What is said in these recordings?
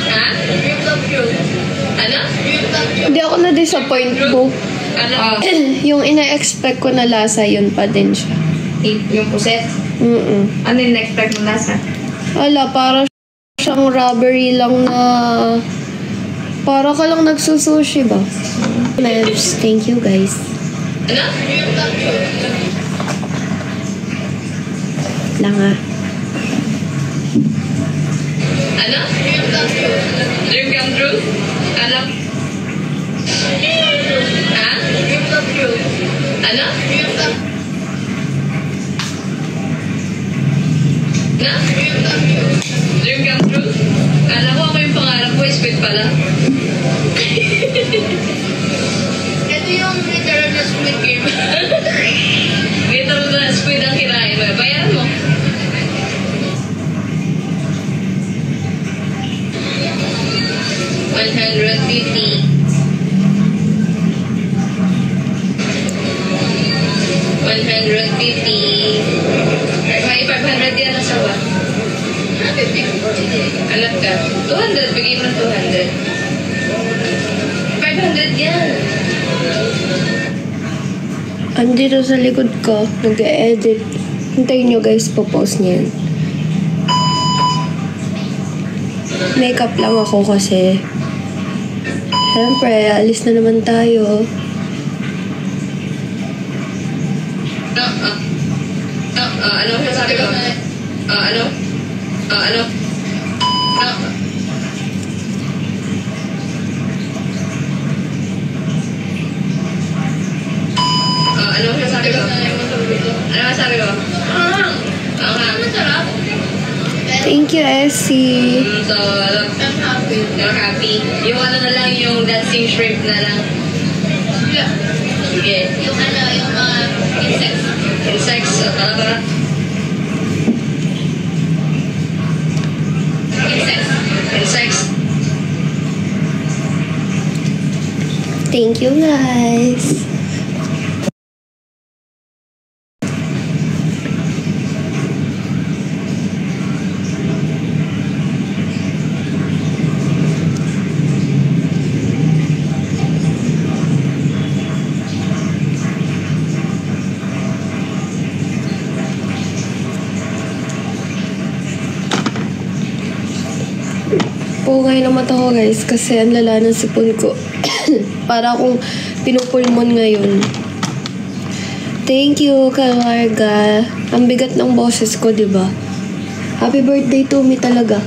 Ha? Ano? Hindi ako na-disappoint po. Ano? Yung ina-expect ko na lasa, yun pa din siya. Yung puset? Ano yung expect mo lasa? Wala, para siyang rubbery lang na... Para ka lang nagsusushi ba? Mavs, thank you guys. Ano? Lang ah. Ano? Dream come true? Ano? Ha? Ano? Na? Dream come true? Alam ko ako yung pangarap ko, squid pala. Ito yung literal na Squid Game. Literal na squid ang kirain mo. Bayaran mo. $150. 150. May 500 yan na sawa. Alam ka. 200. Bigay mo ng 200. 500 yan. Andito sa likod ko, nag-edit. Hintayin nyo guys, po-post niya yan. Makeup lang ako kasi siyempre, alis na naman tayo. Ano sasabi ko? Ano? Ano? Ano sasabi ko? Ano sasabi ko? Masarap. Thank you, Essie. So, I'm happy. you're happy. Yung ano na lang, yung dancing shrimp na lang. Sige. Yung ano, yung insects. Insects. Tara. Insects. Thank you, guys. Pugay na mata ko guys kasi ang lala ng sipon ko. Para akong pinupulmon ngayon. Thank you, Kalarga. Ang bigat ng boses ko, diba? Happy birthday to me talaga.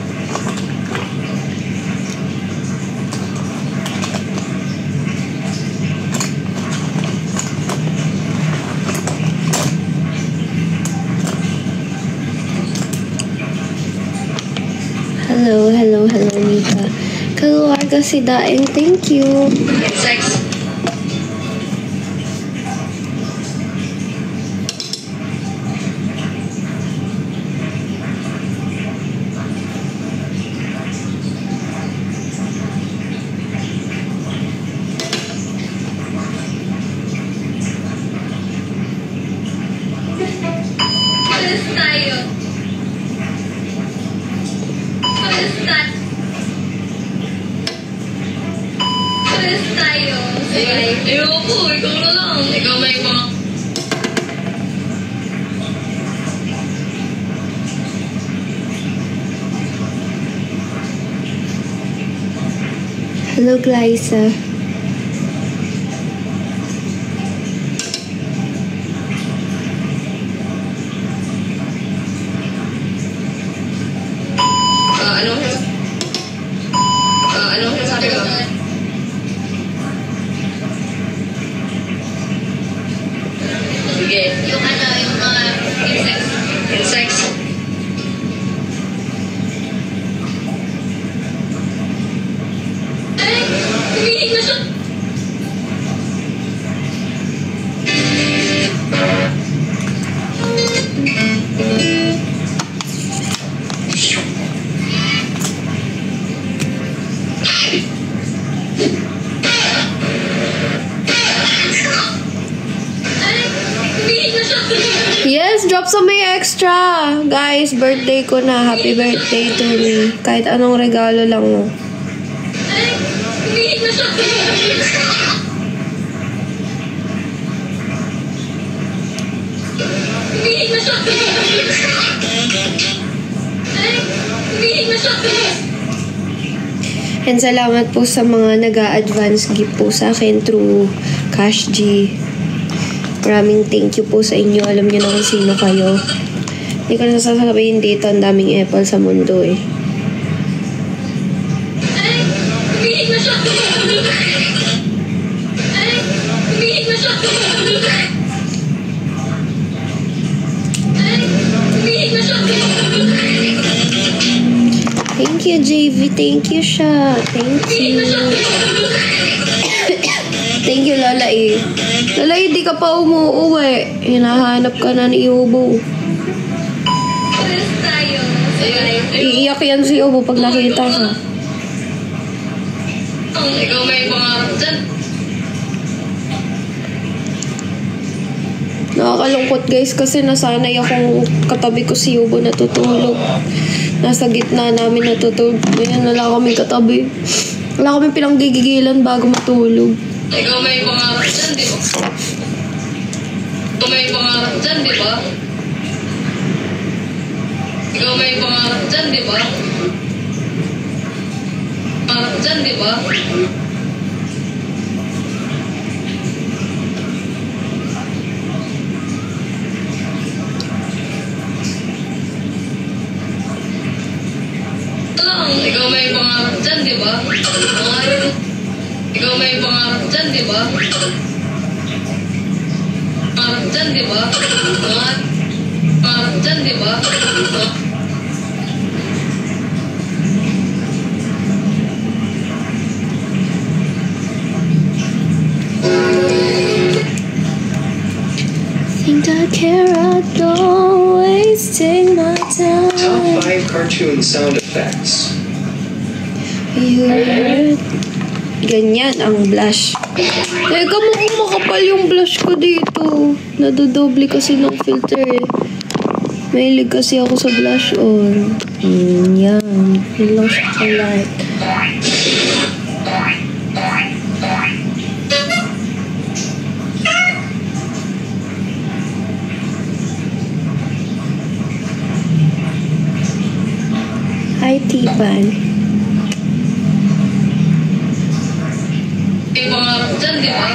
Hello, Nika. Kaluwarga si Daeng, thank you. Insects. Alis tayo. Alis tayo. Alis tayo. Ayoko, ikaw na lang. Ikaw may mga... Hello, Glyza. Ano sasabi ko? Sige. Yung ano, yung mga insects. Insects. Ay, tuminig na siya. extra! Guys, birthday ko na. Happy birthday to me. Kahit anong regalo lang mo. Umiiyak na siya. Umiiyak na siya. Umiiyak na siya. And salamat po sa mga nag-a-advance gift po sa akin through Cash G. Maraming thank you po sa inyo. Alam niyo na kung sino kayo. Hindi ko na sasabihin dito. Ang daming apple sa mundo eh. Umiiyak na siya. Umiiyak na siya. Umiiyak na siya. Thank you, JV. Thank you siya. Thank you. Thank you, Lola eh. Lola, hindi ka pa umuuwi. Hinahanap ka na ni Ubo. Alas tayo. Iiyak yan si Ubo pag nakita ka. Ikaw may pangarap dyan. Nakakalungkot guys kasi nasanay akong katabi ko si Ubo natutulog. Nasa gitna namin natutulog. Ngayon wala kaming katabi. Wala kaming pinanggigigilan bago matulog. Ikaw may pangarap dyan, di ba? Ikaw may pangarap dyan, di ba? Ikaw may pangarap dyan, di ba? Pangarap dyan, di ba? Ikaw may pangarap dyan, di ba? Ikaw may pangarap dyan, di ba? Pangarap dyan, di ba? Pangarap dyan, di ba? Think I care, I don't wasting my time. Top 5 cartoon sound effects. You heard? Ganyan ang blush. Teka mo kung makapal yung blush ko dito. Nadodoble kasi ng filter eh. Mahilig kasi ako sa blush on. Yan. Yun lang siya ka-light. Hi, Tipan. May pangarap dyan, di ba?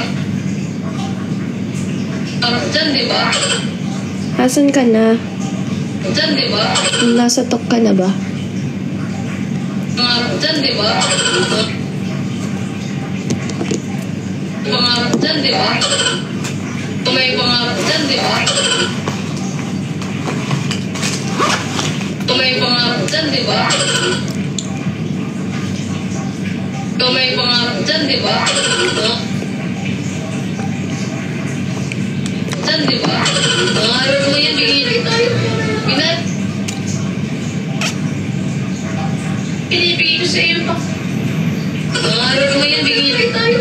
Pangarap dyan, di ba? Asan ka na? Dyan, di ba? Nasa tok ka na ba? Pangarap dyan, di ba? Pangarap dyan, di ba? Kung may pangarap dyan, di ba? Kung may pangarap dyan, di ba? Kung may pangarap dyan, di ba? Dyan, di ba? Pangarap mo yan, bigyan tayo. Pinibigay ko sa iyo pa. Pangarap mo yan, bigyan tayo.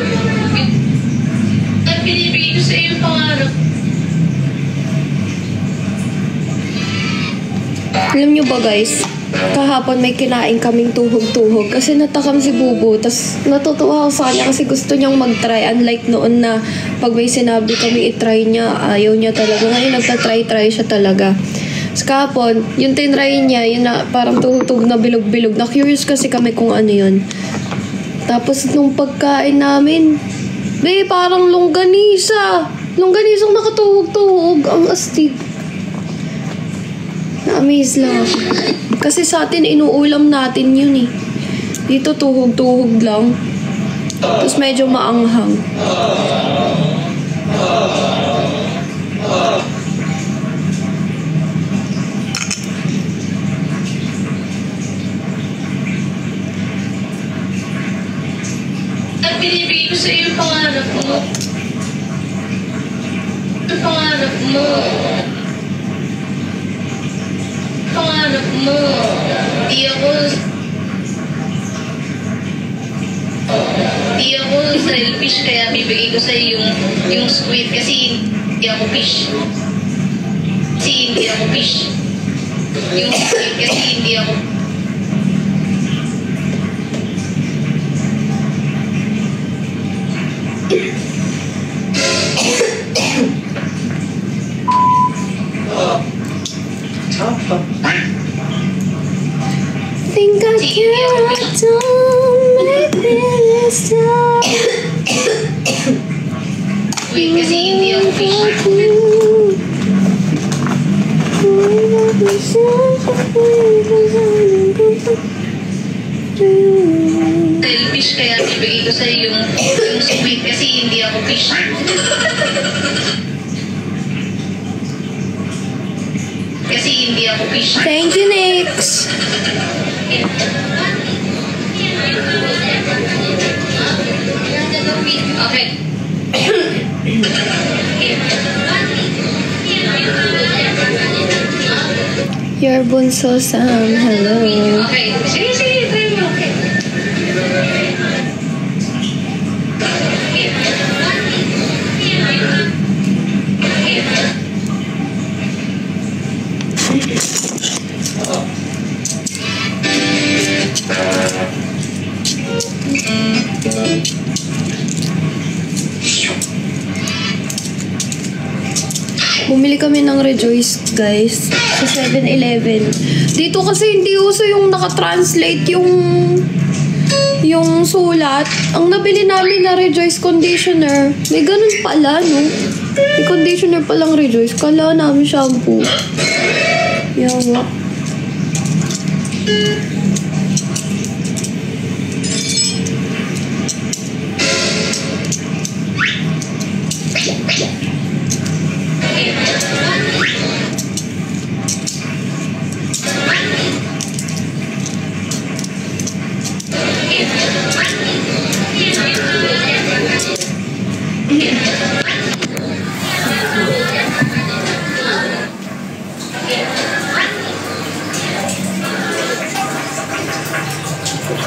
At pinibigay ko sa iyo pangarap. Alam nyo ba guys, kahapon may kinain kaming tuhog-tuhog kasi natakam si Bubo. Tapos natutuwa ako sa kanya kasi gusto niyang mag-try. Unlike noon na pag may sinabi kami i-try niya, ayaw niya talaga. Ngayon nagta-try-try siya talaga. Tapos kahapon, yung tinry niya, yun na parang tuhog-tuhog na bilog-bilog. Na-curious kasi kami kung ano yun. Tapos nung pagkain namin, parang longganisa. Longganisang nakatuhog-tuhog. Ang astig. Na-amaze lang ako. Kasi sa atin, inuulam natin yun eh. Dito, tuhog-tuhog lang. Tapos medyo maanghang. At binibigay ko sa iyo pangarap mo. Pangarap mo. Pangarap mo. Di ako selfish kaya bibigay ko sa yung squid kasi hindi ako fish. Kasi hindi ako fish. Yung kasi hindi ako Top up. Think I can't do maybe this time. wait kasi hindi ako fish. Selfish kaya bibigay ko sa'yo yung sweet kasi hindi ako fish. Kasi hindi ako fish. Thank you, Nix. Okay. Your bunso Sam, hello. Okay. Sige, sige. Try mo. Okay. Bumili kami ng Rejoice, guys, sa 7-Eleven. Dito kasi hindi uso yung nakatranslate yung sulat. Ang nabili namin na Rejoice conditioner, may ganun pala, no? May conditioner palang Rejoice. Kala namin shampoo. Yawa.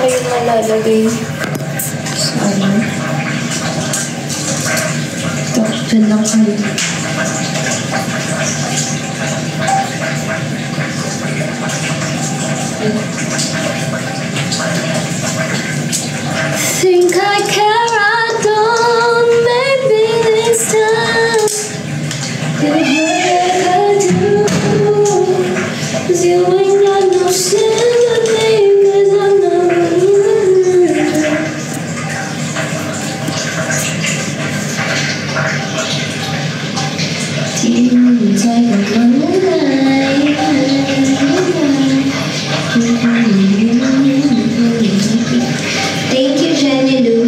Kayo malalagay sa ano. Ito, dyan lang kayo. Think I care, I don't, maybe this time. If I do, 'cause you ain't got no sympathy, 'cause I'm not. Thank you, Jenny Lou.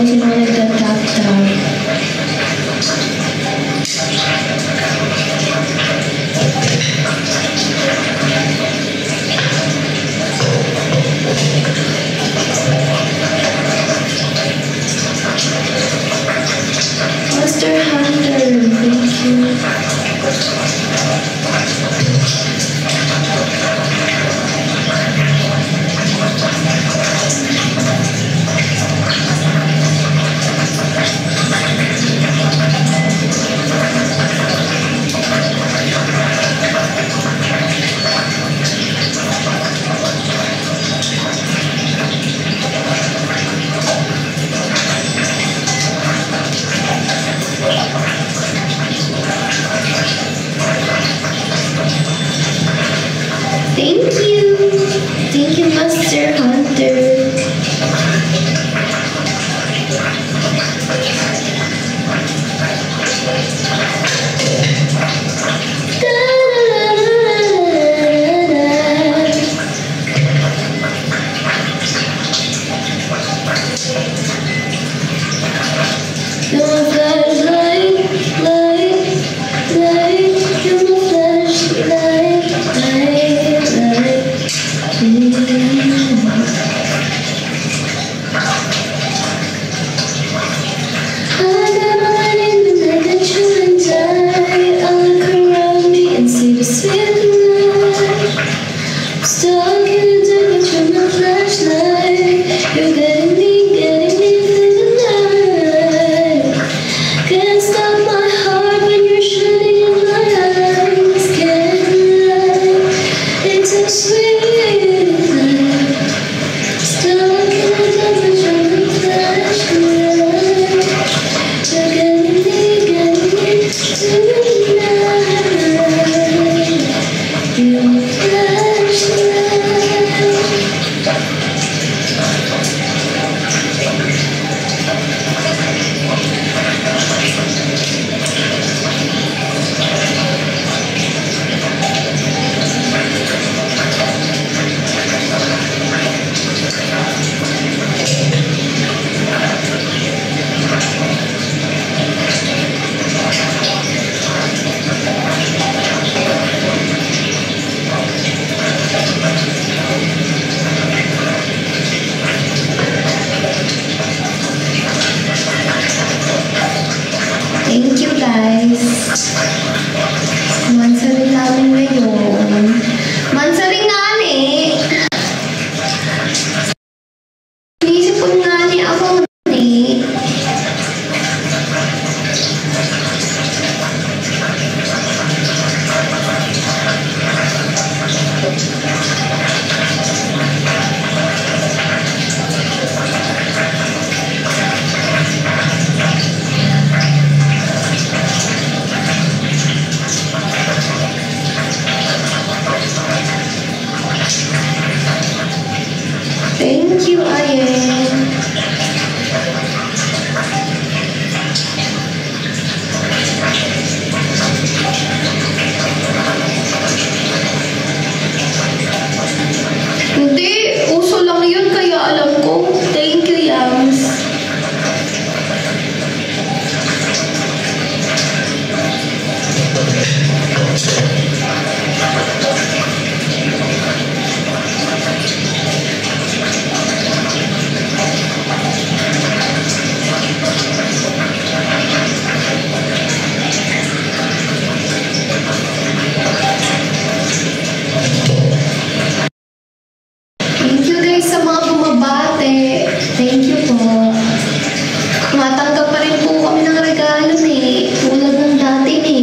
sino nagtatap-tap. Master Hunter, thank you. Thank you. Thank you, Master Hunter. You're my flashlight, you're my flashlight, I got my name and I got you and I look around me and see the sweet light. I'm stuck in the dark, but you're my flashlight. You're getting me through the night. Can't stop my heart when you're shining in my eyes. Can't lie, it's so sweet. Stuck in the dark, but you're my flashlight. You're getting me through the night. You're my Thank you guys. Mansaring namin ngayon. Mansaring nani. Inisipon nga ni ako ni. Thank you, Ayen. Hindi, uso lang yun kaya alam ko. Thank you, Yams. Thank you guys sa mga bumabate. Thank you po. Matanggap pa rin po kami ng regalo ni. Tulad ng dati ni.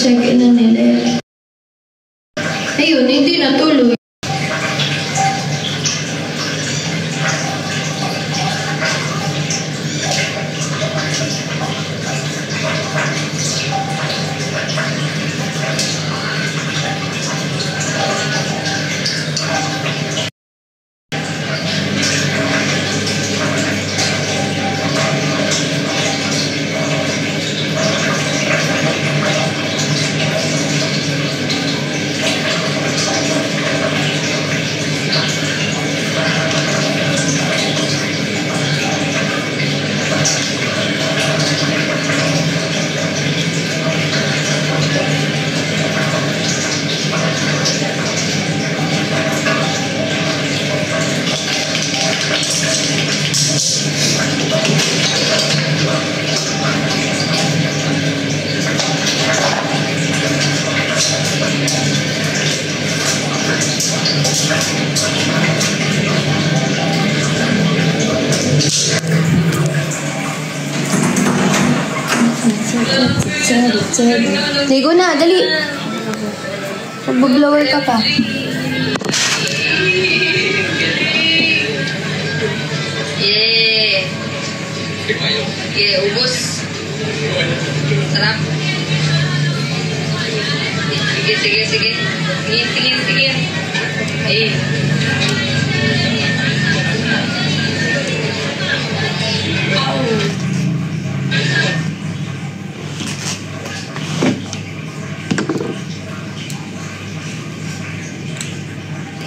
check-in na nila. Ayun, hindi natuloy. Ligo na, dali. Magbablower ka pa. Yeah. Yeah, ubos. Sarap. Sige, sige, sige. Tingin, tingin, tingin. Ayun.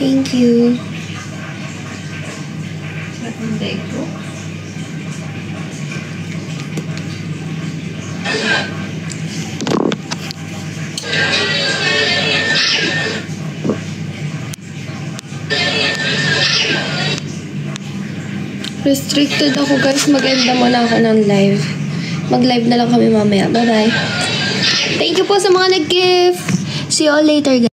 Thank you. Restricted ako guys. Mag-end na muna ako ng live. Mag-live na lang kami mamaya. Bye-bye. Thank you po sa mga nag-gift. See you all later guys.